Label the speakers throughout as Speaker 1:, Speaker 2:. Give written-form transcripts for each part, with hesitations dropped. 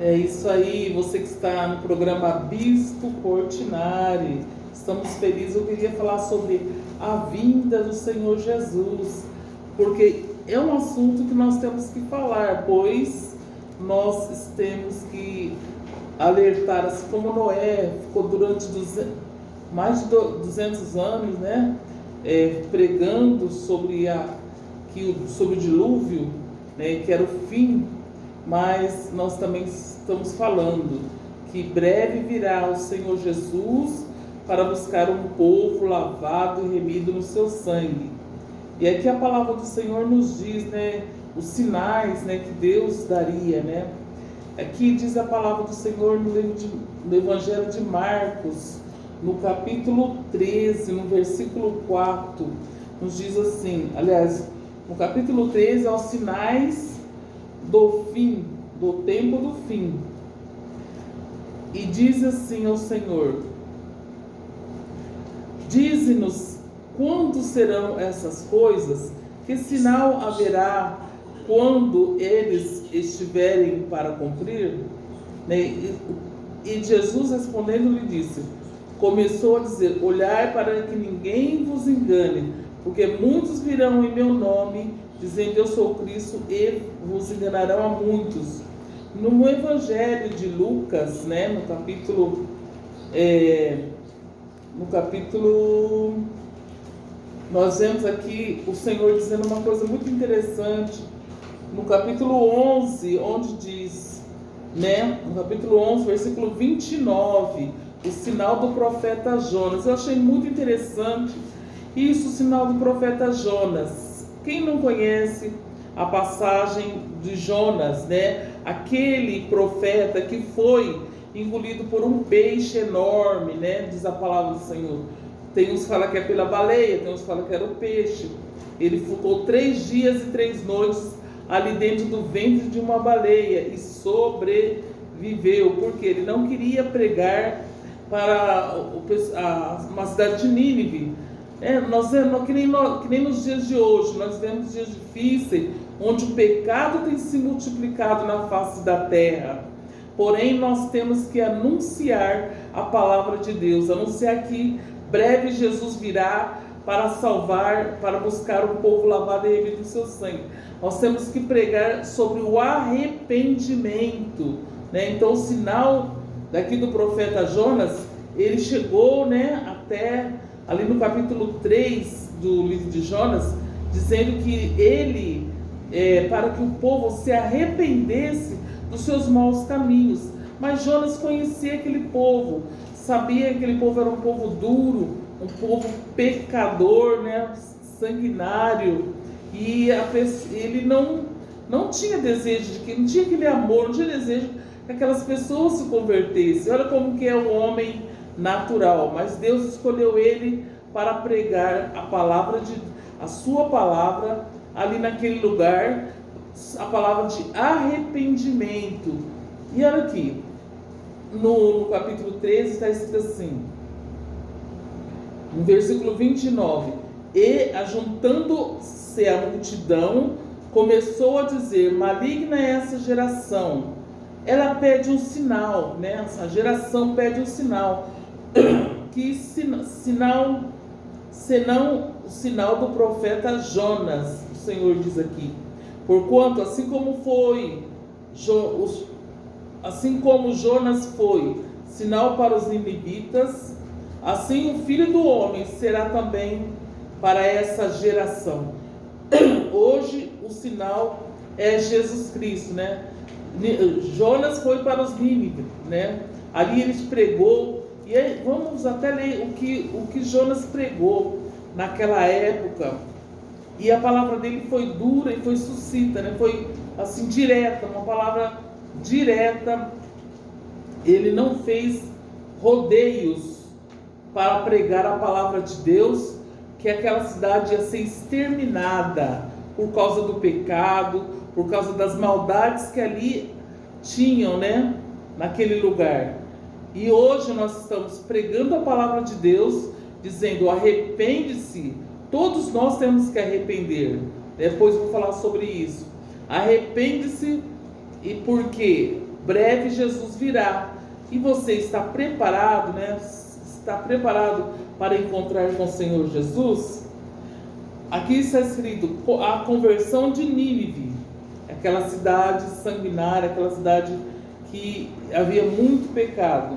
Speaker 1: É isso aí, você que está no programa Bispo Portinari. Estamos felizes. Eu queria falar sobre a vinda do Senhor Jesus, porque é um assunto que nós temos que falar, pois nós temos que alertar, assim como Noé ficou durante mais de 200 anos, né, pregando sobre o dilúvio, né, que era o fim. Mas nós também estamos falando que breve virá o Senhor Jesus para buscar um povo lavado e remido no seu sangue. E aqui a palavra do Senhor nos diz, né, os sinais, né, que Deus daria, né? Aqui diz a palavra do Senhor no Evangelho de Marcos, no capítulo 13, no versículo 4, nos diz assim, aliás, no capítulo 13 é os sinais do fim, do tempo do fim. E diz assim ao Senhor: dize-nos quando serão essas coisas, que sinal haverá quando eles estiverem para cumprir? E Jesus respondendo lhe disse, começou a dizer: olhai para que ninguém vos engane, porque muitos virão em meu nome, dizendo eu sou Cristo, e vos enganarão a muitos. No Evangelho de Lucas, né, no capítulo, nós vemos aqui o Senhor dizendo uma coisa muito interessante, no capítulo 11, onde diz, né, no capítulo 11, versículo 29, o sinal do profeta Jonas. Eu achei muito interessante isso, o sinal do profeta Jonas. Quem não conhece a passagem de Jonas, né? Aquele profeta que foi engolido por um peixe enorme, né? Diz a palavra do Senhor. Tem uns que falam que é pela baleia, tem uns que falam que era o peixe. Ele ficou 3 dias e 3 noites ali dentro do ventre de uma baleia e sobreviveu, porque ele não queria pregar para uma cidade de Nínive. Nós vemos que nem nos dias de hoje, nós vemos dias difíceis, onde o pecado tem se multiplicado na face da terra. Porém, nós temos que anunciar a palavra de Deus, anunciar que breve Jesus virá para salvar, para buscar um povo lavado e remido do seu sangue. Nós temos que pregar sobre o arrependimento, né? Então, o sinal daqui do profeta Jonas, ele chegou, né, até ali no capítulo 3 do livro de Jonas, dizendo que ele, para que o povo se arrependesse dos seus maus caminhos. Mas Jonas conhecia aquele povo, sabia que aquele povo era um povo duro, um povo pecador, né, sanguinário, e ele não tinha desejo de que, não tinha aquele amor, não tinha desejo que aquelas pessoas se convertessem. Olha como que é o homem natural, mas Deus escolheu ele para pregar a sua palavra ali naquele lugar, a palavra de arrependimento. E olha aqui, no capítulo 13 está escrito assim, no versículo 29, e ajuntando-se a multidão, começou a dizer: maligna é essa geração, ela pede um sinal, né? Essa geração pede um sinal. Que sinal, senão o sinal do profeta Jonas, o Senhor diz aqui. Porquanto, assim como Jonas foi sinal para os ninivitas, assim o Filho do Homem será também para essa geração. Hoje o sinal é Jesus Cristo, né? Jonas foi para os Nínive, né? Ali ele pregou, e aí vamos até ler o que Jonas pregou naquela época. E a palavra dele foi dura e foi sucinta, né? Foi assim direta, uma palavra direta. Ele não fez rodeios para pregar a palavra de Deus, que aquela cidade ia ser exterminada por causa do pecado, por causa das maldades que ali tinham, né, naquele lugar. E hoje nós estamos pregando a palavra de Deus, dizendo: arrepende-se. Todos nós temos que arrepender. Depois vou falar sobre isso. Arrepende-se. E por quê? breve Jesus virá. E você está preparado, né? Está preparado para encontrar com o Senhor Jesus? Aqui está escrito a conversão de Nínive, aquela cidade sanguinária, aquela cidade que havia muito pecado.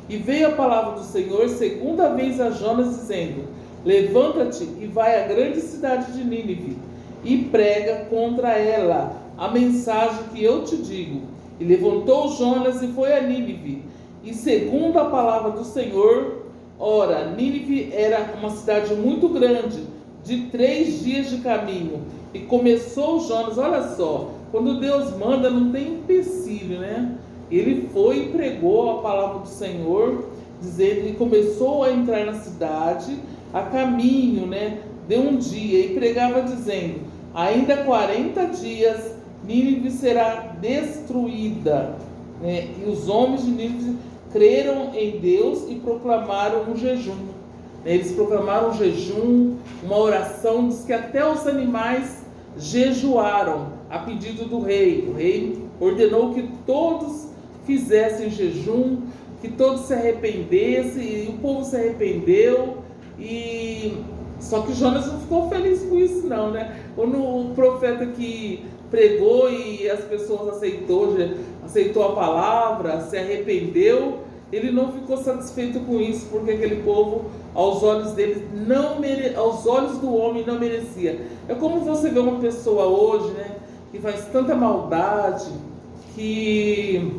Speaker 1: E veio a palavra do Senhor segunda vez a Jonas, dizendo: levanta-te e vai à grande cidade de Nínive e prega contra ela a mensagem que eu te digo. E levantou Jonas e foi a Nínive, e segundo a palavra do Senhor, ora, Nínive era uma cidade muito grande, de 3 dias de caminho. E começou Jonas, olha só, quando Deus manda não tem empecilho, né? Ele foi e pregou a palavra do Senhor, dizendo, e começou a entrar na cidade a caminho, né? De um dia, e pregava dizendo: ainda 40 dias Nínive será destruída, né? E os homens de Nínive creram em Deus e proclamaram um jejum. Eles proclamaram um jejum, uma oração, diz que até os animais jejuaram a pedido do rei. O rei ordenou que todos fizessem jejum, que todos se arrependessem, e o povo se arrependeu. E só que Jonas não ficou feliz com isso não, né? Quando o profeta que pregou e as pessoas aceitou a palavra, se arrependeu, ele não ficou satisfeito com isso, porque aquele povo, aos olhos dele, aos olhos do homem, não merecia. É como você vê uma pessoa hoje, né, que faz tanta maldade, que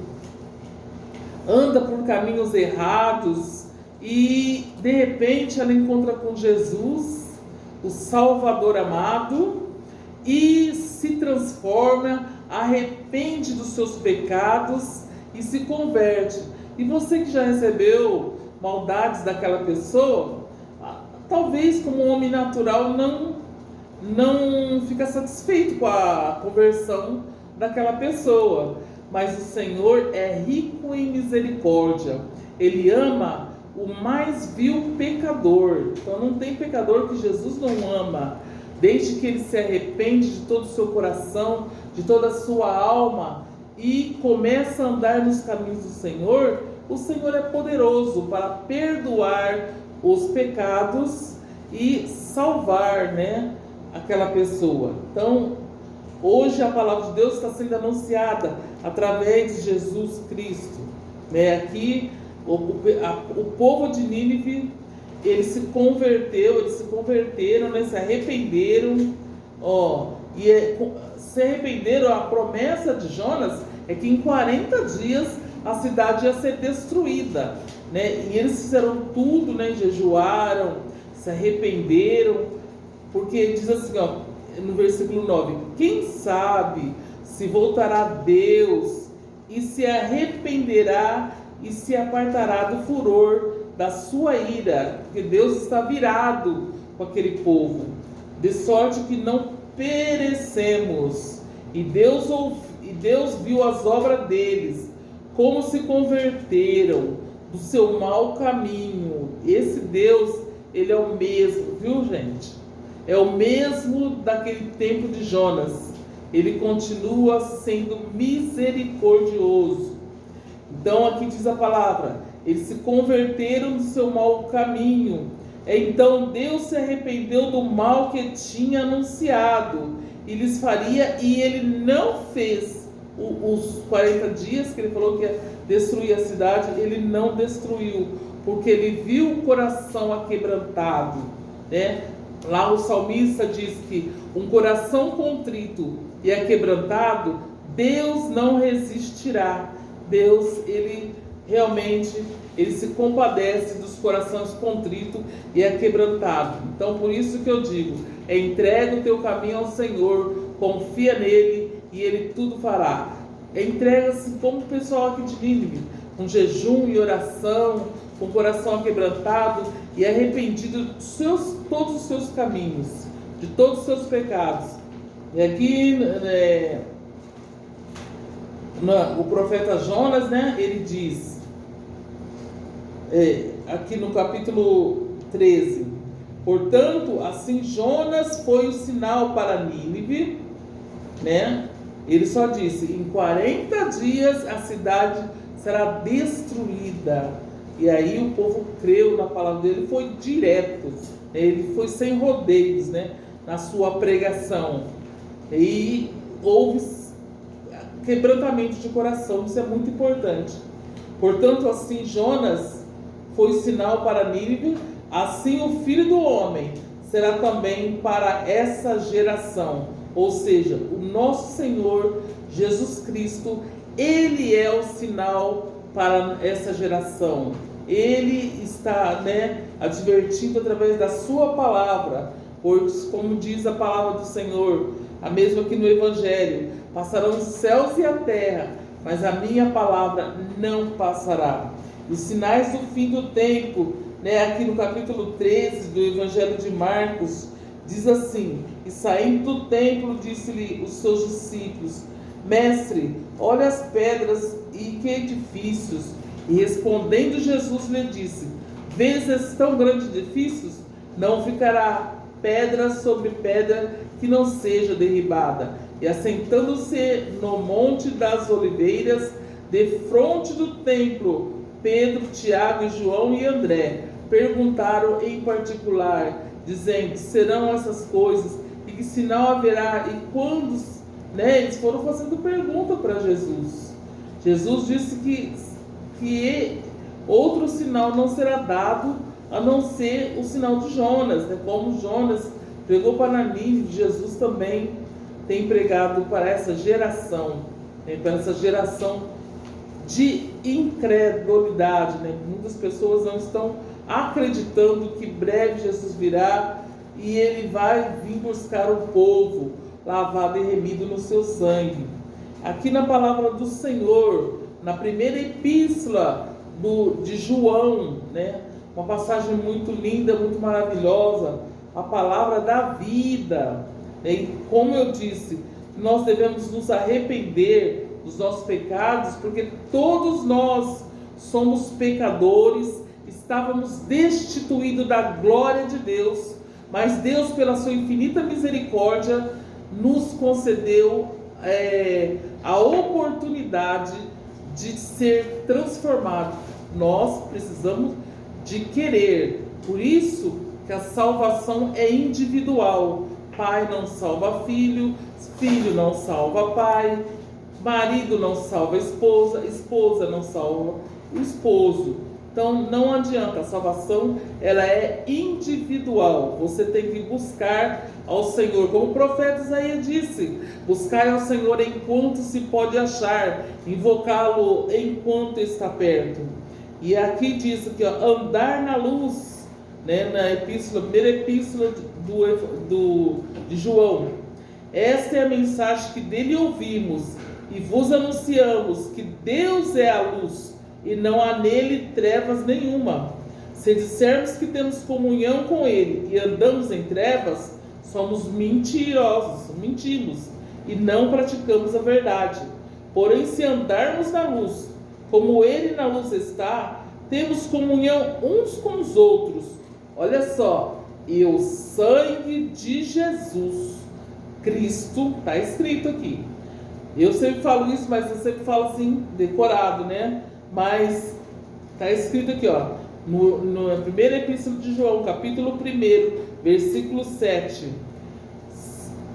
Speaker 1: anda por caminhos errados, e de repente ela encontra com Jesus, o Salvador amado, e se transforma, arrepende dos seus pecados e se converte. E você que já recebeu maldades daquela pessoa, talvez como um homem natural não fica satisfeito com a conversão daquela pessoa. Mas o Senhor é rico em misericórdia. Ele ama o mais vil pecador. Então não tem pecador que Jesus não ama. Desde que ele se arrepende de todo o seu coração, de toda a sua alma, e começa a andar nos caminhos do Senhor, o Senhor é poderoso para perdoar os pecados e salvar, né, aquela pessoa. Então, hoje a palavra de Deus está sendo anunciada através de Jesus Cristo, né? Aqui o povo de Nínive, eles se converteram, né? Se arrependeram, se arrependeram. A promessa de Jonas é que em 40 dias a cidade ia ser destruída, né? E eles fizeram tudo, né? Jejuaram, se arrependeram, porque diz assim, no versículo 9: quem sabe se voltará a Deus e se arrependerá e se apartará do furor da sua ira, porque Deus está virado com aquele povo, de sorte que não perecemos. E Deus viu as obras deles, como se converteram do seu mau caminho. Esse Deus, ele é o mesmo, viu, gente? É o mesmo daquele tempo de Jonas. Ele continua sendo misericordioso. Então aqui diz a palavra: eles se converteram do seu mau caminho. Então Deus se arrependeu do mal que tinha anunciado e lhes faria, e ele não fez. Os 40 dias que ele falou que ia destruir a cidade, ele não destruiu, porque ele viu o coração aquebrantado, né? Lá o salmista diz que um coração contrito e aquebrantado, Deus não resistirá. Deus, ele realmente, ele se compadece dos corações contritos e aquebrantados. Então, por isso que eu digo, entrega o teu caminho ao Senhor, confia nele e ele tudo fará. Entrega-se como o pessoal aqui de Nínive, com jejum e oração, com o coração aquebrantado e arrependido de todos os seus caminhos, de todos os seus pecados. E aqui o profeta Jonas, né, ele diz, aqui no capítulo 13: portanto, assim Jonas foi o sinal para Nínive, né? Ele só disse: em 40 dias a cidade será destruída. E aí o povo creu na palavra dele, foi direto, ele foi sem rodeios, né, na sua pregação. E houve quebrantamento de coração, isso é muito importante. Portanto, assim Jonas foi sinal para Nínive, assim o Filho do Homem será também para essa geração. Ou seja, o nosso Senhor Jesus Cristo, Ele é o sinal para essa geração. Ele está, advertindo através da sua palavra, pois, como diz a palavra do Senhor, a mesma aqui no Evangelho: passarão os céus e a terra, mas a minha palavra não passará. Os sinais do fim do tempo, aqui no capítulo 13 do Evangelho de Marcos, diz assim: e saindo do templo, disse-lhe os seus discípulos: Mestre, olha as pedras e que edifícios. E respondendo Jesus lhe disse: vês esses tão grandes edifícios? Não ficará pedra sobre pedra que não seja derribada. E assentando-se no monte das oliveiras, defronte do templo, Pedro, Tiago e João e André perguntaram em particular, dizendo: serão essas coisas? E que sinal haverá? E quando? Eles foram fazendo pergunta para Jesus. Jesus disse que outro sinal não será dado a não ser o sinal de Jonas, como Jonas pregou para Nínive, Jesus também tem pregado para essa geração, para essa geração de incredulidade. Muitas pessoas não estão acreditando que breve Jesus virá e ele vai vir buscar o povo lavado e remido no seu sangue. Aqui na palavra do Senhor, na primeira epístola de João, uma passagem muito linda, muito maravilhosa, a palavra da vida. E como eu disse, nós devemos nos arrepender dos nossos pecados, porque todos nós somos pecadores, estávamos destituídos da glória de Deus, mas Deus, pela sua infinita misericórdia, nos concedeu a oportunidade de ser transformado. Nós precisamos de querer. Por isso que a salvação é individual. Pai não salva filho, filho não salva pai, marido não salva esposa, esposa não salva o esposo. Então não adianta, a salvação ela é individual. Você tem que buscar ao Senhor, como o profeta Isaías disse: buscai ao Senhor enquanto se pode achar, invocá-lo enquanto está perto. E aqui diz que andar na luz, na epístola, primeira epístola de João. Esta é a mensagem que dele ouvimos e vos anunciamos, que Deus é a luz e não há nele trevas nenhuma. Se dissermos que temos comunhão com ele e andamos em trevas, somos mentirosos, mentimos e não praticamos a verdade. Porém, se andarmos na luz, como ele na luz está, temos comunhão uns com os outros. Olha só, e o sangue de Jesus Cristo, está escrito aqui. Eu sempre falo isso, mas eu sempre falo assim, decorado, Mas está escrito aqui, na primeira epístola de João, capítulo 1, versículo 7.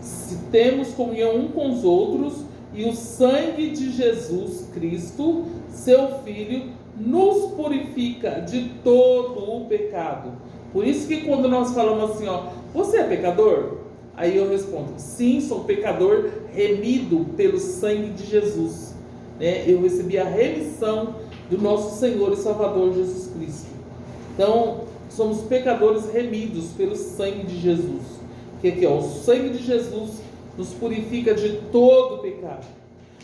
Speaker 1: Se temos comunhão um com os outros, e o sangue de Jesus Cristo, seu Filho, nos purifica de todo o pecado. Por isso que quando nós falamos assim, você é pecador? Aí eu respondo: sim, sou pecador remido pelo sangue de Jesus. Eu recebi a remissão do nosso Senhor e Salvador Jesus Cristo. Então, somos pecadores remidos pelo sangue de Jesus. Que aqui, o sangue de Jesus nos purifica de todo pecado.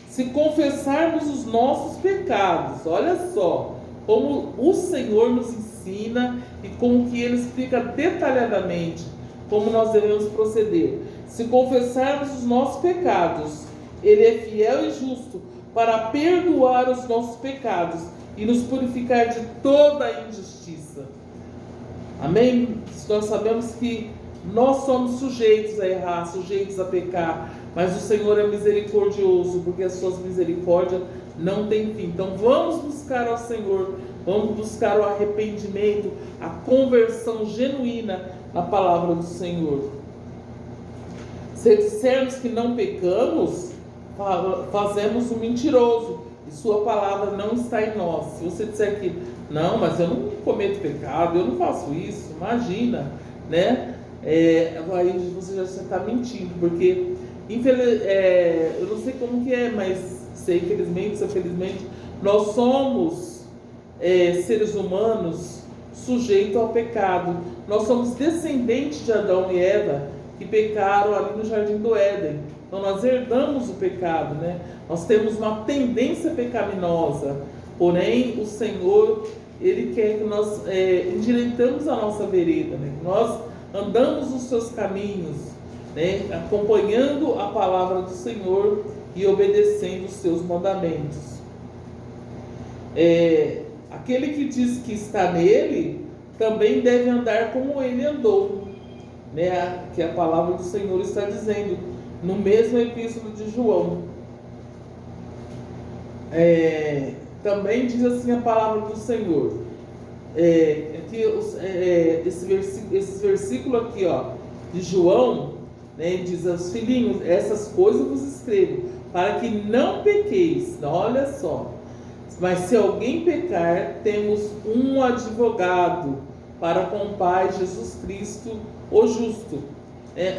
Speaker 1: Se confessarmos os nossos pecados, olha só como o Senhor nos ensina e como que ele explica detalhadamente como nós devemos proceder. Se confessarmos os nossos pecados, ele é fiel e justo para perdoar os nossos pecados e nos purificar de toda a injustiça. Amém? Nós sabemos que Nós somos sujeitos a errar, sujeitos a pecar, mas o Senhor é misericordioso, porque as suas misericórdias não têm fim. Então vamos buscar ao Senhor, vamos buscar o arrependimento, a conversão genuína na palavra do Senhor. Se dissermos que não pecamos, fazemos um mentiroso, e sua palavra não está em nós. Se você disser que não, mas eu não cometo pecado, eu não faço isso, imagina, né? Aí você já está mentindo, porque eu não sei como que é, mas sei, infelizmente, felizmente, nós somos seres humanos sujeitos ao pecado. Nós somos descendentes de Adão e Eva, que pecaram ali no Jardim do Éden. Então nós herdamos o pecado, né? Nós temos uma tendência pecaminosa, porém o Senhor, Ele quer que nós endireitamos a nossa vereda, né? Que nós andamos nos seus caminhos, né? Acompanhando a palavra do Senhor e obedecendo os seus mandamentos. Aquele que diz que está nele, também deve andar como ele andou, né? Que a palavra do Senhor está dizendo no mesmo epístola de João. Também diz assim a palavra do Senhor, esses versículos aqui, de João, né, diz aos filhinhos: essas coisas vos escrevo para que não pequeis. Olha só, mas se alguém pecar, temos um advogado para com o Pai, Jesus Cristo, o justo.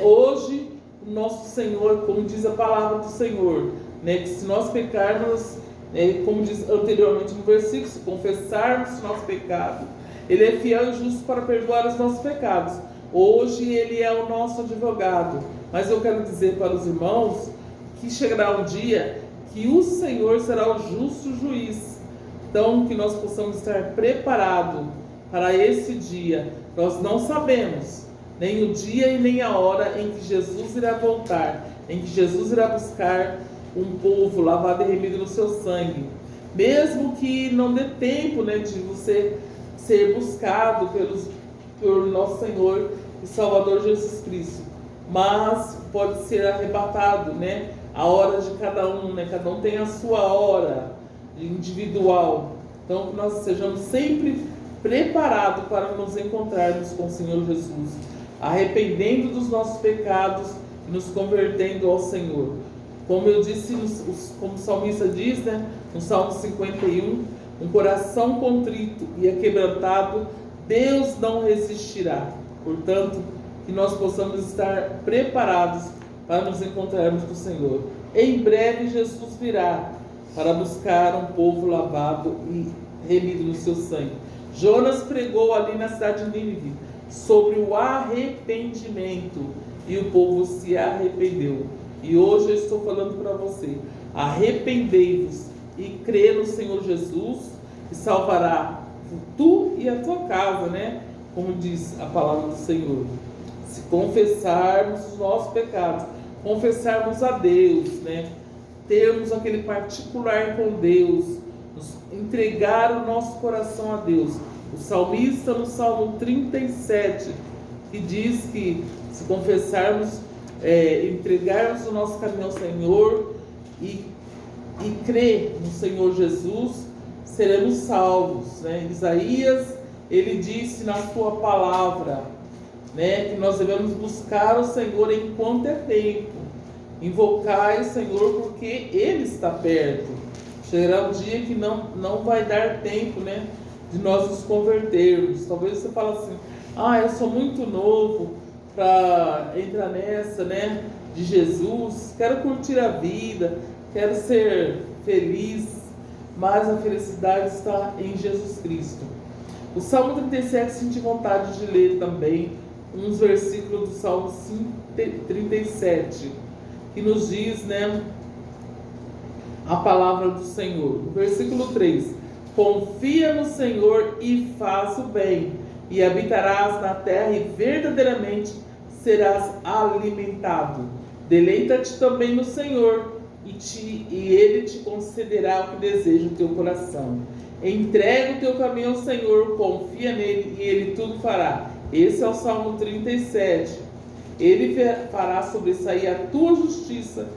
Speaker 1: Hoje, o nosso Senhor, como diz a palavra do Senhor, né, que se nós pecarmos, como diz anteriormente no versículo, se confessarmos o nosso pecado, Ele é fiel e justo para perdoar os nossos pecados. Hoje Ele é o nosso advogado. Mas eu quero dizer para os irmãos que chegará um dia que o Senhor será o justo juiz. Então, que nós possamos estar preparados para esse dia. Nós não sabemos nem o dia e nem a hora em que Jesus irá voltar, em que Jesus irá buscar um povo lavado e remido no seu sangue. Mesmo que não dê tempo, né, de você ser buscado pelo nosso Senhor e Salvador Jesus Cristo, mas pode ser arrebatado, né? A hora de cada um, né? Cada um tem a sua hora individual. Então, que nós sejamos sempre preparados para nos encontrarmos com o Senhor Jesus, arrependendo dos nossos pecados e nos convertendo ao Senhor. Como eu disse, como o salmista diz, né, no Salmo 51, um coração contrito e aquebrantado, Deus não resistirá. Portanto, que nós possamos estar preparados para nos encontrarmos com o Senhor. Em breve Jesus virá para buscar um povo lavado e remido no seu sangue. Jonas pregou ali na cidade de Nínive sobre o arrependimento e o povo se arrependeu. E hoje eu estou falando para você: arrependei-vos e crê no Senhor Jesus, que salvará tu e a tua casa, né? Como diz a palavra do Senhor. Se confessarmos os nossos pecados, confessarmos a Deus, né? Termos aquele particular com Deus, nos entregar o nosso coração a Deus. O salmista no Salmo 37, que diz que se confessarmos, entregarmos o nosso caminho ao Senhor e crer no Senhor Jesus, seremos salvos, né? Isaías, ele disse na sua palavra, né, que nós devemos buscar o Senhor enquanto é tempo, invocar o Senhor porque Ele está perto. Chegará um dia que não vai dar tempo, né, de nós nos convertermos. Talvez você fale assim: eu sou muito novo para entrar nessa, né, de Jesus, quero curtir a vida, quero ser feliz, mas a felicidade está em Jesus Cristo. O Salmo 37, senti vontade de ler também uns versículos do Salmo 37, que nos diz, né, a palavra do Senhor. No versículo 3: confia no Senhor e faz o bem, e habitarás na terra e verdadeiramente serás alimentado. Deleita-te também no Senhor, e Ele te concederá o que deseja o teu coração. Entrega o teu caminho ao Senhor, confia nele e Ele tudo fará. Esse é o Salmo 37. Ele fará sobressair a tua justiça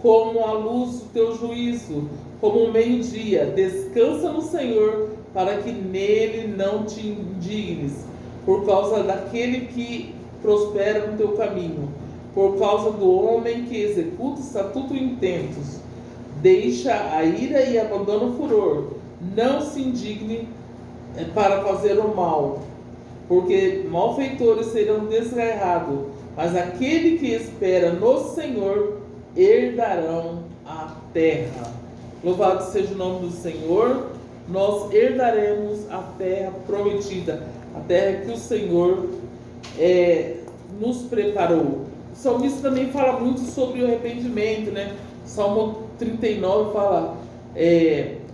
Speaker 1: como a luz do teu juízo, como o meio-dia. Descansa no Senhor, para que nele não te indignes, por causa daquele que prospera no teu caminho, por causa do homem que executa estatuto e intentos. Deixa a ira e abandona o furor. Não se indigne para fazer o mal, porque malfeitores serão desgarrados, mas aquele que espera no Senhor herdarão a terra. Louvado seja o nome do Senhor. Nós herdaremos a terra prometida, a terra que o Senhor nos preparou. O salmista também fala muito sobre o arrependimento, né? Salmo 39 fala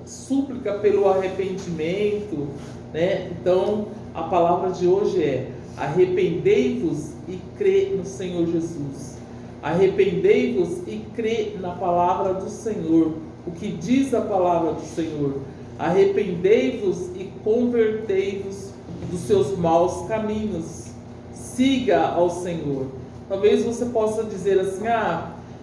Speaker 1: súplica pelo arrependimento, né? Então a palavra de hoje é: arrependei-vos e crê no Senhor Jesus. Arrependei-vos e crê na palavra do Senhor. O que diz a palavra do Senhor? Arrependei-vos e convertei-vos dos seus maus caminhos. Siga ao Senhor. Talvez você possa dizer assim: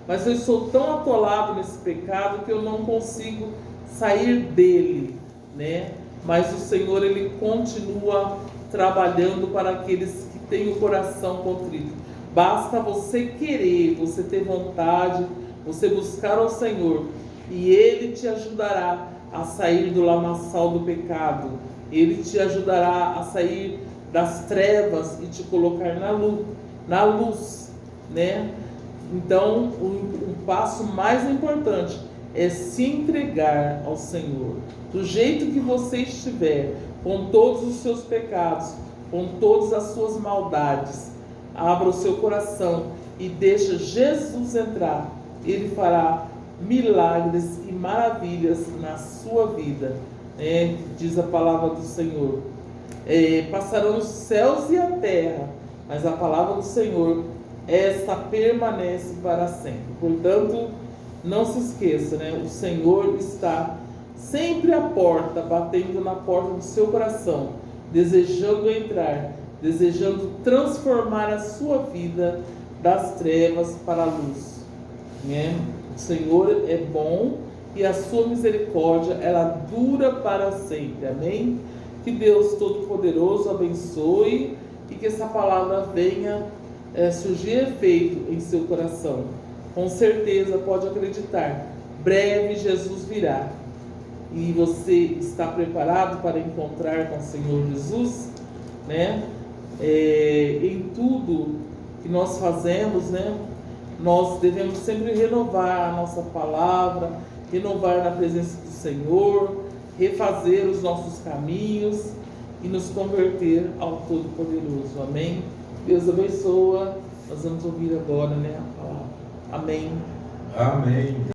Speaker 1: mas eu sou tão atolado nesse pecado que eu não consigo sair dele, né? Mas o Senhor, Ele continua trabalhando para aqueles que têm o coração contrito. Basta você querer, você ter vontade, você buscar ao Senhor, e Ele te ajudará a sair do lamaçal do pecado. Ele te ajudará a sair das trevas e te colocar na luz, né? Então, o passo mais importante é se entregar ao Senhor. Do jeito que você estiver, com todos os seus pecados, com todas as suas maldades, abra o seu coração e deixa Jesus entrar. Ele fará milagres e maravilhas na sua vida, né? Diz a palavra do Senhor. Passarão os céus e a terra, mas a palavra do Senhor, esta permanece para sempre. Portanto, não se esqueça, né? O Senhor está sempre à porta, batendo na porta do seu coração, desejando entrar, desejando transformar a sua vida das trevas para a luz, né? O Senhor é bom e a sua misericórdia, ela dura para sempre. Amém? Que Deus Todo-Poderoso abençoe e que essa palavra venha surgir efeito em seu coração. Com certeza, pode acreditar, breve Jesus virá. E você está preparado para encontrar com o Senhor Jesus, né? Em tudo que nós fazemos, né? Nós devemos sempre renovar a nossa palavra, renovar na presença do Senhor, refazer os nossos caminhos e nos converter ao Todo-Poderoso. Amém? Deus abençoa. Nós vamos ouvir agora, né, a palavra. Amém.
Speaker 2: Amém.